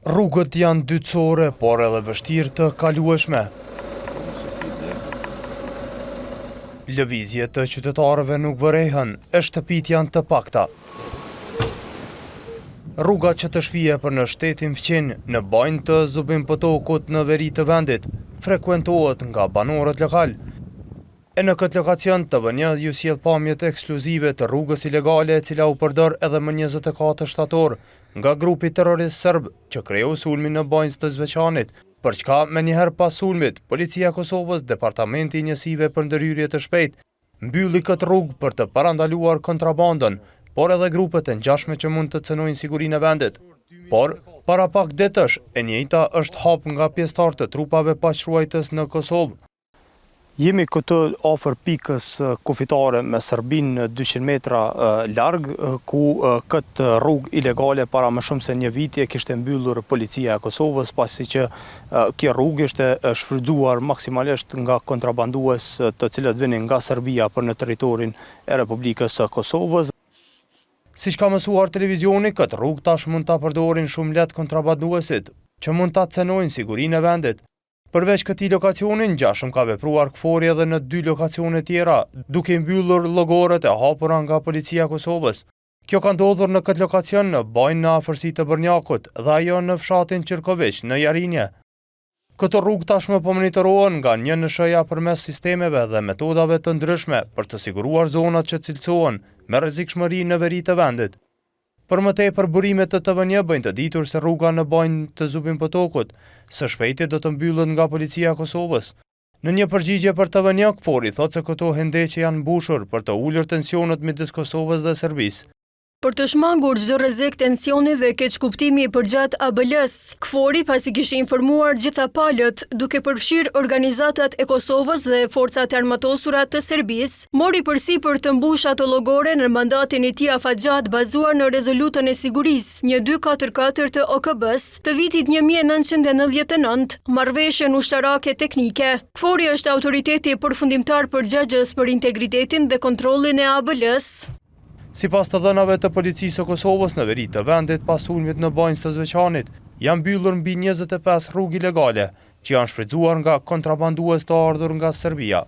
Rrugët janë dytësore, por edhe vështirë të kalueshme. Lëvizjet të qytetarëve nuk vërejhen, e shtëpit janë të pakta. Rruga që të shpije për në shtetin Fqin, në bajnë të Zubin Potokut në veri të vendit, frekuentohet nga banorët lokal. E në këtë lokacion të vënjë ju sjell pamjet ekskluzive të rrugës ilegale e cila u përdor edhe më 24 shtator nga grupi terrorist serb që kreu sulmin në bajnës të Zveçanit, për çka me njëherë pas sulmit, Policia e Kosovës, Departamenti i Njësive për ndërhyrje të shpejtë, mbylli këtë rrugë për të parandaluar kontrabandën, por edhe grupet e ngjashme që mund të cënojnë sigurinë e vendit. Por, para pak ditësh, e njëjta është hap nga pjesëtarë të trupave paqruajtës në Kosovë. Jemi këtu afër pikës kufitare me Serbinë në 200 metra larg, ku këtë rrugë ilegale para më shumë se një viti e kishte mbyllur Policia e Kosovës, pasi që kjo rrugë ishte shfrytzuar maksimalisht nga kontrabandues të cilët vinin nga Serbia për në territorin e Republikës së Kosovës. Siç ka mësuar televizioni, këtë rrugë tash mund ta përdorin shumë lehtë kontrabanduesit, që mund ta cenojnë sigurinë e vendit. Përveç këtij lokacioni, ngjashëm ka vepruar KFOR-i edhe në 2 lokacione tjera, duke mbyllur llogorët e hapura nga Policia e Kosovës. Kjo ka ndodhur në këtë lokacion në bajnë në afërsi të Bërnjakut dhe ajo në fshatin Qirkoviq në Jarinje. Këto rrugë tashmë po monitorohen nga një NSH-ja përmes sistemeve dhe metodave të ndryshme për të siguruar zonat që cilësohen me rrezikshmëri në veri të vendit. Për më tepër burimet të TVN bëjnë të ditur se rruga në bajnë të Zubin Potokut së shpejti do të mbyllet nga Policia e Kosovës. Në një përgjigje për TVN, KFOR-i thotë se këto hendeqe janë mbushur për të ulur tensionet midis Kosovës dhe Serbisë. Për të shmangur çdo rrezik tensioni dhe keqkuptimi i përgjat ABL-s, KFOR-i pasi kishte informuar gjitha palët, duke përfshirë organizatat e Kosovës dhe forcat e armatosura të Serbisë, mori përsipër të mbush ato llogore në mandatin e tij afatgjat bazuar në rezolutën e sigurisë 1244 të OKB-s të vitit 1999, marrëveshjen ushtarake teknike. KFOR-i është autoriteti përfundimtar përgjegjës për integritetin dhe kontrollin e ABL-s. Sipas të dhënave të Policisë së Kosovës në veri të vendit pas sulmit në bajnës të Zveçanit, janë mbyllur mbi 25 rrugë ilegale që janë shfrytzuar nga kontrabandues të ardhur nga Serbia.